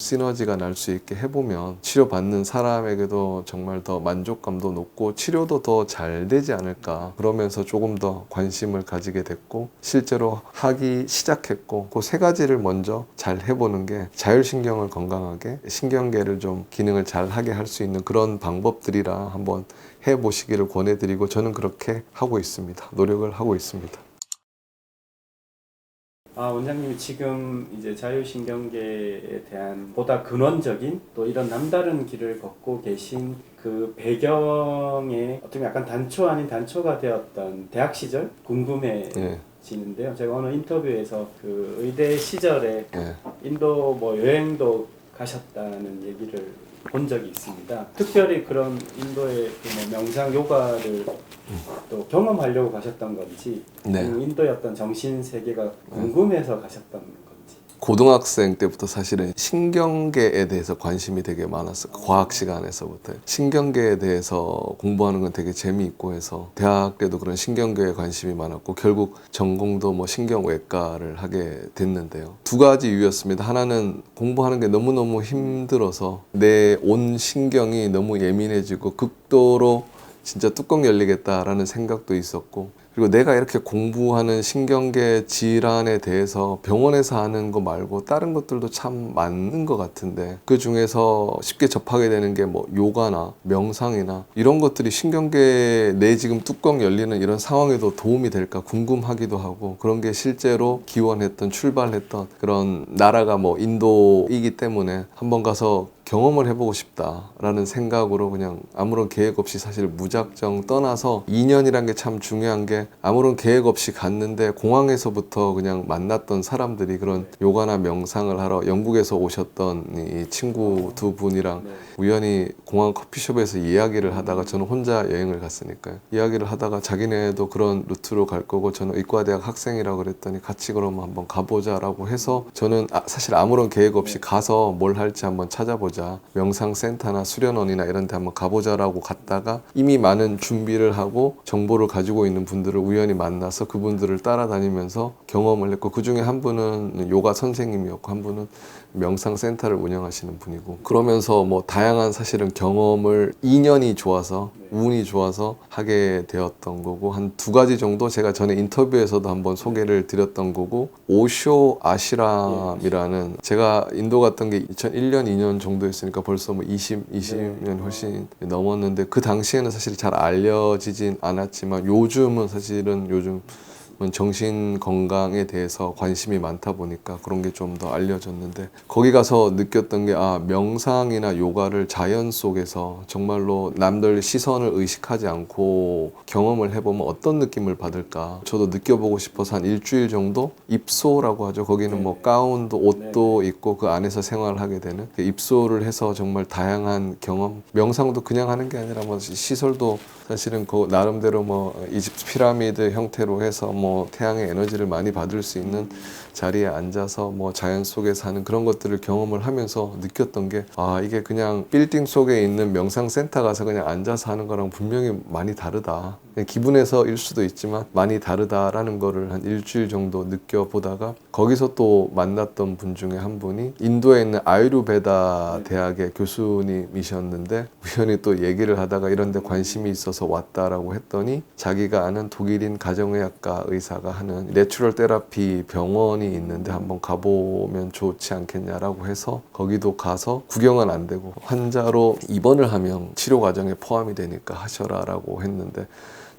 시너지가 날 수 있게 해보면 치료받는 사람에게도 정말 더 만족감도 높고 치료도 더 잘 되지 않을까. 그러면서 조금 더 관심을 가지게 됐고 실제로 하기 시작했고 그 세 가지를 먼저 잘 해보는 게 자율신경을 건강하게 신경계를 좀 기능을 잘 하게 할 수 있는 그런 방법들이라 한번 해보시기를 권해드리고 저는 그렇게 하고 있습니다. 노력을 하고 있습니다. 원장님이 지금 이제 자율신경계에 대한 보다 근원적인 또 이런 남다른 길을 걷고 계신 그 배경에 어떻게 약간 단초 아닌 단초가 되었던 대학 시절 궁금해지는데요. 제가 어느 인터뷰에서 그 의대 시절에 인도 뭐 여행도 가셨다는 얘기를 본 적이 있습니다. 특별히 그런 인도의 그 뭐 명상 요가를 또 경험하려고 가셨던 건지, 인도의 어떤 정신 세계가 궁금해서 가셨던 건지. 고등학생 때부터 사실은 신경계에 대해서 관심이 되게 많았어요. 과학 시간에서부터 신경계에 대해서 공부하는 건 되게 재미있고 해서 대학 때도 그런 신경계에 관심이 많았고 결국 전공도 뭐 신경외과를 하게 됐는데요. 두 가지 이유였습니다. 하나는 공부하는 게 너무너무 힘들어서 내 온 신경이 너무 예민해지고 극도로 진짜 뚜껑 열리겠다라는 생각도 있었고, 그리고 내가 이렇게 공부하는 신경계 질환에 대해서 병원에서 하는 거 말고 다른 것들도 참 많은 것 같은데 그 중에서 쉽게 접하게 되는 게 뭐 요가나 명상이나 이런 것들이 신경계 내 지금 뚜껑 열리는 이런 상황에도 도움이 될까 궁금하기도 하고, 그런 게 실제로 기원했던 출발했던 그런 나라가 뭐 인도이기 때문에 한번 가서 경험을 해보고 싶다라는 생각으로 그냥 아무런 계획 없이 사실 무작정 떠나서 2년이란 게 참 중요한 게 아무런 계획 없이 갔는데 공항에서부터 그냥 만났던 사람들이 그런 요가나 명상을 하러 영국에서 오셨던 이 친구 두 분이랑 우연히 공항 커피숍에서 이야기를 하다가 저는 혼자 여행을 갔으니까요. 이야기를 하다가 자기네도 그런 루트로 갈 거고 저는 의과대학 학생이라고 그랬더니 같이 그러면 한번 가보자라고 해서 저는 사실 아무런 계획 없이 가서 뭘 할지 한번 찾아보자. 명상센터나 수련원이나 이런 데 한번 가보자라고 갔다가 이미 많은 준비를 하고 정보를 가지고 있는 분들을 우연히 만나서 그분들을 따라다니면서 경험을 했고, 그 중에 한 분은 요가 선생님이었고 한 분은 명상센터를 운영하시는 분이고, 그러면서 뭐 다양한 사실은 경험을 인연이 좋아서 운이 좋아서 하게 되었던 거고, 한 두 가지 정도 제가 전에 인터뷰에서도 한번 소개를 드렸던 거고, 오쇼 아시람이라는, 제가 인도 갔던 게 2001년 2년 정도 했으니까 벌써 뭐 20년 훨씬 넘었는데 그 당시에는 사실 잘 알려지진 않았지만 요즘은 사실은 요즘 정신 건강에 대해서 관심이 많다 보니까 그런 게 좀 더 알려졌는데, 거기 가서 느꼈던 게 명상이나 요가를 자연 속에서 정말로 남들 시선을 의식하지 않고 경험을 해보면 어떤 느낌을 받을까 저도 느껴보고 싶어서 한 일주일 정도 입소라고 하죠. 거기는 뭐 가운도 옷도 입고 그 안에서 생활하게 되는 입소를 해서 정말 다양한 경험, 명상도 그냥 하는 게 아니라 뭐 시설도 사실은 그 나름대로 뭐 이집트 피라미드 형태로 해서 뭐 태양의 에너지를 많이 받을 수 있는 자리에 앉아서 뭐 자연 속에서 하는 그런 것들을 경험을 하면서 느꼈던 게 이게 그냥 빌딩 속에 있는 명상센터 가서 그냥 앉아서 하는 거랑 분명히 많이 다르다. 기분에서일 수도 있지만 많이 다르다라는 거를 한 일주일 정도 느껴보다가 거기서 또 만났던 분 중에 한 분이 인도에 있는 아유르베다 대학의 교수님이셨는데 우연히 또 얘기를 하다가 이런 데 관심이 있어서 왔다라고 했더니 자기가 아는 독일인 가정의학과 의사가 하는 내추럴 테라피 병원이 있는데 한번 가보면 좋지 않겠냐라고 해서 거기도 가서 구경은 안 되고 환자로 입원을 하면 치료 과정에 포함이 되니까 하셔라라고 했는데,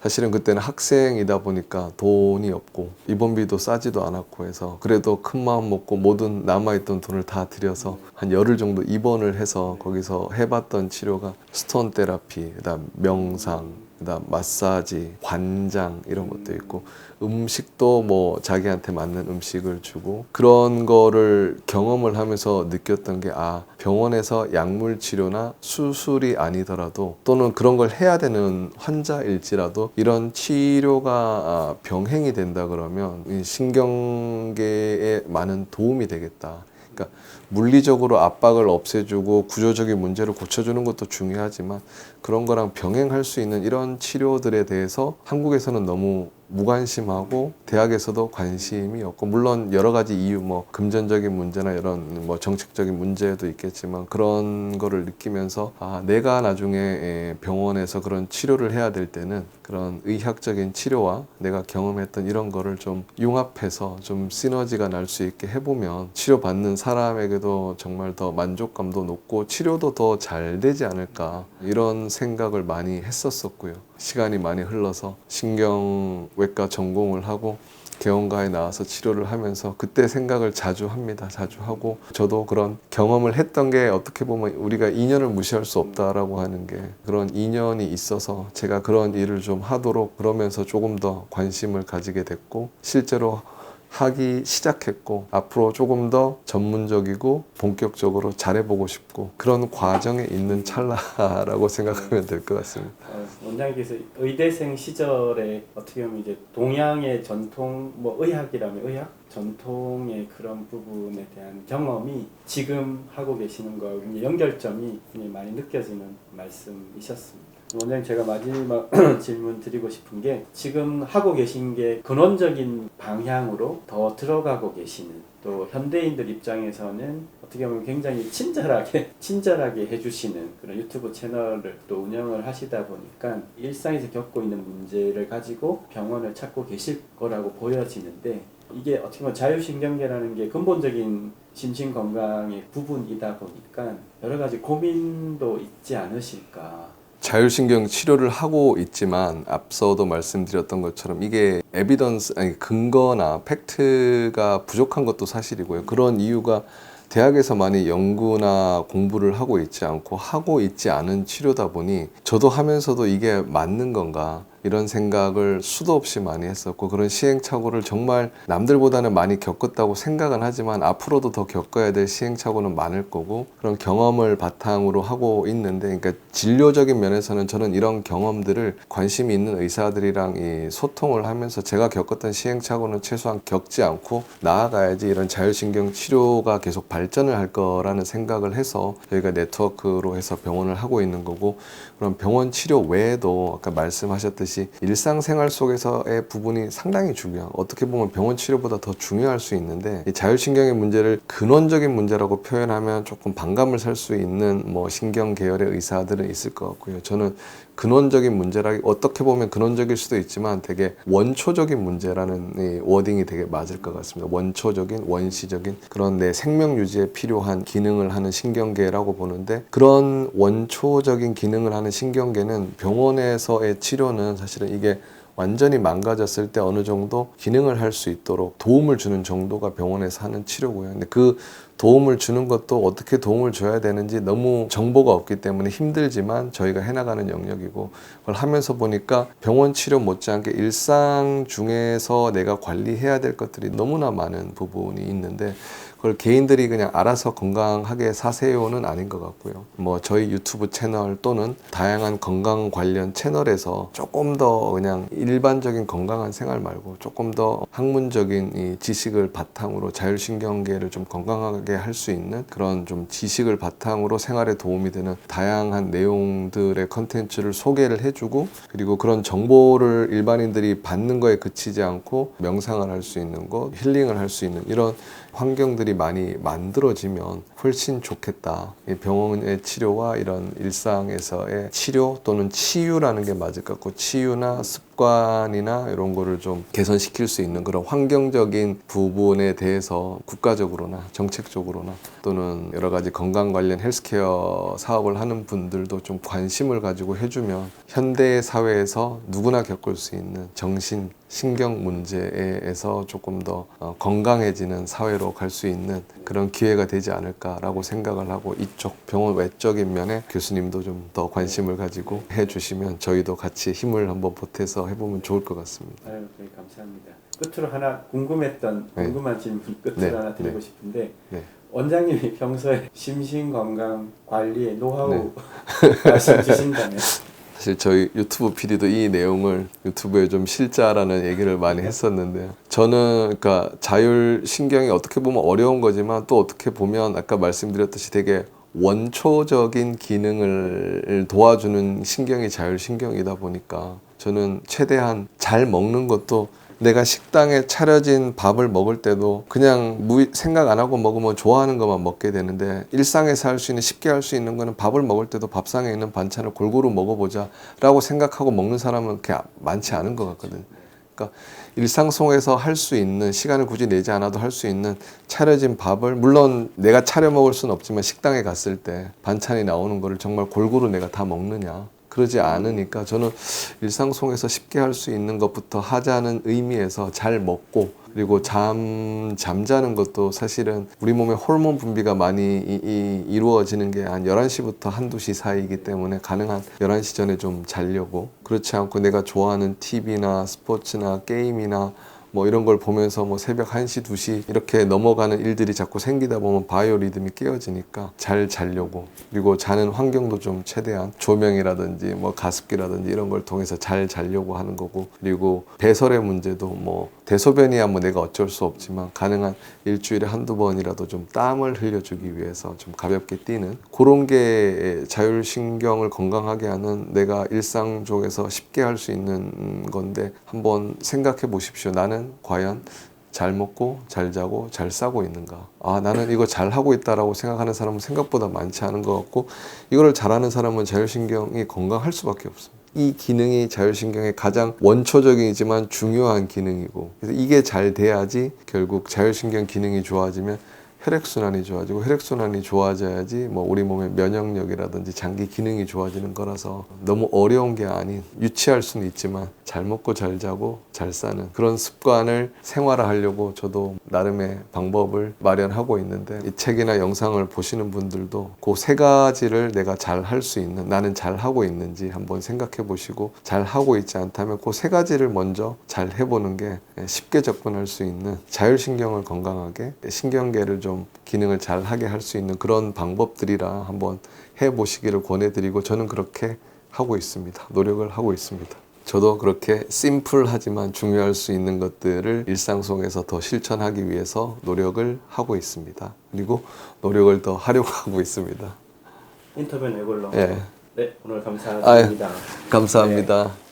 사실은 그때는 학생이다 보니까 돈이 없고 입원비도 싸지도 않았고 해서 그래도 큰 마음 먹고 모든 남아있던 돈을 다 들여서 한 열흘 정도 입원을 해서 거기서 해봤던 치료가 스톤 테라피, 그다음 명상, 그다음 마사지, 관장 이런 것도 있고 음식도 뭐 자기한테 맞는 음식을 주고, 그런 거를 경험을 하면서 느꼈던 게 병원에서 약물 치료나 수술이 아니더라도 또는 그런 걸 해야 되는 환자일지라도 이런 치료가 병행이 된다 그러면 이 신경계에 많은 도움이 되겠다. 그러니까 물리적으로 압박을 없애주고 구조적인 문제를 고쳐주는 것도 중요하지만 그런 거랑 병행할 수 있는 이런 치료들에 대해서 한국에서는 너무 무관심하고 대학에서도 관심이 없고, 물론 여러 가지 이유, 뭐 금전적인 문제나 이런 뭐 정책적인 문제도 있겠지만 그런 거를 느끼면서 내가 나중에 병원에서 그런 치료를 해야 될 때는 그런 의학적인 치료와 내가 경험했던 이런 거를 좀 융합해서 좀 시너지가 날 수 있게 해보면 치료받는 사람에게도 정말 더 만족감도 높고 치료도 더 잘 되지 않을까, 이런 생각을 많이 했었었고요. 시간이 많이 흘러서 신경외과 전공을 하고 개원가에 나와서 치료를 하면서 그때 생각을 자주 합니다. 자주 하고, 저도 그런 경험을 했던 게 어떻게 보면 우리가 인연을 무시할 수 없다라고 하는 게, 그런 인연이 있어서 제가 그런 일을 좀 하도록 그러면서 조금 더 관심을 가지게 됐고, 실제로 하기 시작했고, 앞으로 조금 더 전문적이고 본격적으로 잘해보고 싶고, 그런 과정에 있는 찰나라고 생각하면 될 것 같습니다. 원장님께서 의대생 시절에 어떻게 보면 이제 동양의 전통, 뭐 의학이라면 의학 전통의 그런 부분에 대한 경험이 지금 하고 계시는 거하고 연결점이 굉장히 많이 느껴지는 말씀이셨습니다. 원장님, 제가 마지막 질문 드리고 싶은 게, 지금 하고 계신 게 근원적인 방향으로 더 들어가고 계시는, 또 현대인들 입장에서는 어떻게 보면 굉장히 친절하게 해주시는 그런 유튜브 채널을 또 운영을 하시다 보니까 일상에서 겪고 있는 문제를 가지고 병원을 찾고 계실 거라고 보여지는데, 이게 어떻게 보면 자율신경계라는 게 근본적인 심신건강의 부분이다 보니까 여러 가지 고민도 있지 않으실까. 자율신경 치료를 하고 있지만 앞서도 말씀드렸던 것처럼 이게 에비던스, 아니 근거나 팩트가 부족한 것도 사실이고요. 그런 이유가 대학에서 많이 연구나 공부를 하고 있지 않고 하고 있지 않은 치료다 보니, 저도 하면서도 이게 맞는 건가 이런 생각을 수도 없이 많이 했었고, 그런 시행착오를 정말 남들보다는 많이 겪었다고 생각은 하지만 앞으로도 더 겪어야 될 시행착오는 많을 거고, 그런 경험을 바탕으로 하고 있는데, 그러니까 진료적인 면에서는 저는 이런 경험들을 관심이 있는 의사들이랑 이 소통을 하면서 제가 겪었던 시행착오는 최소한 겪지 않고 나아가야지 이런 자율신경 치료가 계속 발전을 할 거라는 생각을 해서 저희가 네트워크로 해서 병원을 하고 있는 거고, 그럼 병원 치료 외에도 아까 말씀하셨듯이 일상생활 속에서의 부분이 상당히 중요하고, 어떻게 보면 병원 치료보다 더 중요할 수 있는데, 이 자율신경의 문제를 근원적인 문제라고 표현하면 조금 반감을 살 수 있는 뭐 신경 계열의 의사들은 있을 것 같고요. 저는 근원적인 문제라기, 어떻게 보면 근원적일 수도 있지만 되게 원초적인 문제라는 이 워딩이 되게 맞을 것 같습니다. 원초적인, 원시적인 그런 내 생명 유지에 필요한 기능을 하는 신경계라고 보는데, 그런 원초적인 기능을 하는 신경계는 병원에서의 치료는 사실은 이게 완전히 망가졌을 때 어느 정도 기능을 할 수 있도록 도움을 주는 정도가 병원에서 하는 치료고요. 근데 그 도움을 주는 것도 어떻게 도움을 줘야 되는지 너무 정보가 없기 때문에 힘들지만 저희가 해나가는 영역이고, 그걸 하면서 보니까 병원 치료 못지않게 일상 중에서 내가 관리해야 될 것들이 너무나 많은 부분이 있는데, 그걸 개인들이 그냥 알아서 건강하게 사세요는 아닌 것 같고요. 뭐 저희 유튜브 채널 또는 다양한 건강 관련 채널에서 조금 더 그냥 일반적인 건강한 생활 말고 조금 더 학문적인 이 지식을 바탕으로 자율신경계를 좀 건강하게 할 수 있는 그런 좀 지식을 바탕으로 생활에 도움이 되는 다양한 내용들의 컨텐츠를 소개를 해주고, 그리고 그런 정보를 일반인들이 받는 거에 그치지 않고 명상을 할 수 있는 것, 힐링을 할 수 있는 이런 환경들이 많이 만들어지면 훨씬 좋겠다. 이 병원의 치료와 이런 일상에서의 치료 또는 치유라는 게 맞을 것 같고, 치유나 습관이나 이런 거를 좀 개선시킬 수 있는 그런 환경적인 부분에 대해서 국가적으로나 정책적으로나 또는 여러 가지 건강 관련 헬스케어 사업을 하는 분들도 좀 관심을 가지고 해주면 현대 사회에서 누구나 겪을 수 있는 정신 신경 문제에서 조금 더 건강해지는 사회로 갈 수 있는 그런 기회가 되지 않을까라고 생각을 하고, 이쪽 병원 외적인 면에 교수님도 좀 더 관심을 가지고 해주시면 저희도 같이 힘을 한번 보태서 해보면 좋을 것 같습니다. 아유, 네, 감사합니다. 끝으로 하나 궁금한 질문 끝으로 하나 드리고 싶은데, 원장님이 평소에 심신건강 관리의 노하우 말씀 주신다면? 사실 저희 유튜브 PD도 이 내용을 유튜브에 좀 실자라는 얘기를 많이 했었는데요. 저는 그러니까 자율신경이 어떻게 보면 어려운 거지만 또 어떻게 보면 아까 말씀드렸듯이 되게 원초적인 기능을 도와주는 신경이 자율신경이다 보니까 저는 최대한 잘 먹는 것도 내가 식당에 차려진 밥을 먹을 때도 그냥 생각 안 하고 먹으면 좋아하는 것만 먹게 되는데 일상에서 할 수 있는 쉽게 할 수 있는 거는 밥을 먹을 때도 밥상에 있는 반찬을 골고루 먹어보자 라고 생각하고 먹는 사람은 그렇게 많지 않은 것 같거든요. 그러니까 일상 속에서 할 수 있는 시간을 굳이 내지 않아도 할 수 있는 차려진 밥을 물론 내가 차려 먹을 수는 없지만 식당에 갔을 때 반찬이 나오는 거를 정말 골고루 내가 다 먹느냐 그러지 않으니까 저는 일상 속에서 쉽게 할 수 있는 것부터 하자는 의미에서 잘 먹고 그리고 잠자는 것도 사실은 우리 몸의 호르몬 분비가 많이 이루어지는 게 한 11시부터 한두 시 사이이기 때문에 가능한 11시 전에 좀 자려고 그렇지 않고 내가 좋아하는 TV나 스포츠나 게임이나 뭐 이런 걸 보면서 뭐 새벽 1시, 2시 이렇게 넘어가는 일들이 자꾸 생기다 보면 바이오 리듬이 깨어지니까 잘 자려고 그리고 자는 환경도 좀 최대한 조명이라든지 뭐 가습기라든지 이런 걸 통해서 잘 자려고 하는 거고 그리고 배설의 문제도 뭐 대소변이야 뭐 내가 어쩔 수 없지만 가능한 일주일에 한두 번이라도 좀 땀을 흘려주기 위해서 좀 가볍게 뛰는 그런 게 자율신경을 건강하게 하는 내가 일상 쪽에서 쉽게 할 수 있는 건데 한번 생각해 보십시오. 나는 과연 잘 먹고 잘 자고 잘 싸고 있는가? 아, 나는 이거 잘 하고 있다라고 생각하는 사람은 생각보다 많지 않은 것 같고 이거를 잘하는 사람은 자율신경이 건강할 수밖에 없습니다. 이 기능이 자율신경의 가장 원초적이지만 중요한 기능이고 그래서 이게 잘 돼야지 결국 자율신경 기능이 좋아지면 혈액순환이 좋아지고 혈액순환이 좋아져야지 뭐 우리 몸의 면역력이라든지 장기 기능이 좋아지는 거라서 너무 어려운 게 아닌 유치할 수는 있지만 잘 먹고 잘 자고 잘 사는 그런 습관을 생활화하려고 저도 나름의 방법을 마련하고 있는데 이 책이나 영상을 보시는 분들도 그 세 가지를 내가 잘 할 수 있는 나는 잘 하고 있는지 한번 생각해 보시고 잘 하고 있지 않다면 그 세 가지를 먼저 잘 해보는 게 쉽게 접근할 수 있는 자율신경을 건강하게 신경계를 좀 기능을 잘 하게 할 수 있는 그런 방법들이라 한번 해보시기를 권해드리고 저는 그렇게 하고 있습니다. 노력을 하고 있습니다. 저도 그렇게 심플하지만 중요할 수 있는 것들을 일상 속에서 더 실천하기 위해서 노력을 하고 있습니다. 그리고 노력을 더 하려고 하고 있습니다. 인터뷰는 이걸로. 예. 네, 오늘 감사드립니다. 감사합니다. 네.